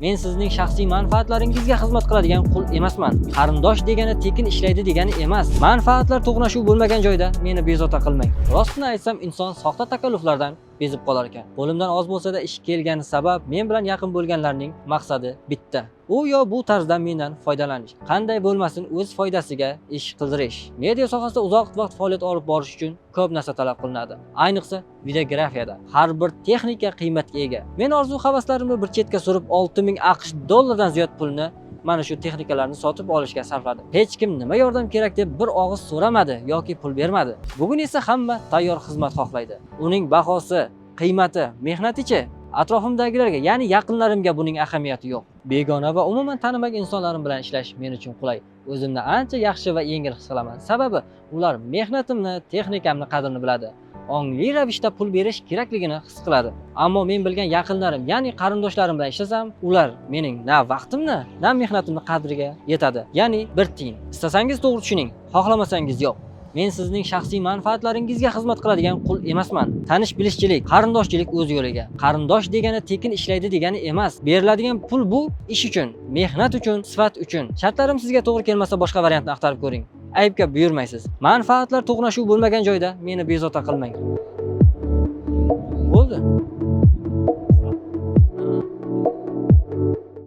Men sizning shaxsiy manfaatlaringizga xizmat qiladigan qul emasman. Qarindosh degani tekin ishlaydi degani emas. Manfaatlar to'qnashuv bo'lmagan joyda meni bezovta qilmang. Rostini aytsam, inson soxta takalluflardan bezib qolar ekan. Qo'limdan oz bo'lsa-da ish kelgani sabab men bilan yaqin bo'lganlarning maqsadi bitta. U yo bu tarzdan mendan foydalanish. Qanday bo'lmasin, o'z foydasiga ish qildirish. Media sohasida uzoq vaqt faoliyat olib borish uchun ko'p narsa talab qilinadi. Ayniqsa videografiyada. Har bir texnika qiymatga ega. Men orzu-havaslarimni bir chetga surib 6000 AQSh dollardan ziyod pulni mana shu texnikalarni sotib olishga sarfladim. Hech kim nima yordam kerak deb bir og'iz so'ramadi yoki pul bermadi. Bugun esa hamma tayyor xizmat xohlaydi. Uning bahosi, qiymati, mehnatichi atrofimdagilarga, ya'ni yaqinlarimga buning ahamiyati yo'q. Begona va umuman tanimagan insonlarim bilan ishlash men uchun qulay. O'zimni ancha yaxshi va yengil his qilaman. Sababi ular mehnatimni, texnikamni qadrini biladi. Ongli ravishda pul berish kerakligini his qiladi. Ammo men bilgan yaqinlarim, ya'ni qarindoshlarim bilan ishlasam, ular mening na vaqtimni, na mehnatimni qadriga yetadi. Ya'ni bir tiyin. Istasangiz to'g'ri tushuning, xohlamasangiz yo'q. Men sizning shaxsiy manfaatlaringizga xizmat qiladigan qul emasman. Tanish-bilishchilik, qarindoshchilik o'z yo'liga. Qarindosh degani tekin ishlaydi degani emas. Beriladigan pul bu ish uchun, mehnat uchun, sifat uchun. Shartlarim sizga to'g'ri kelmasa, boshqa variantni axtarib ko'ring. Aybga buyurmaysiz. Manfaatlar to'qnashuv bo'lmagan joyda meni bezovta qilmang. Bo'ldi.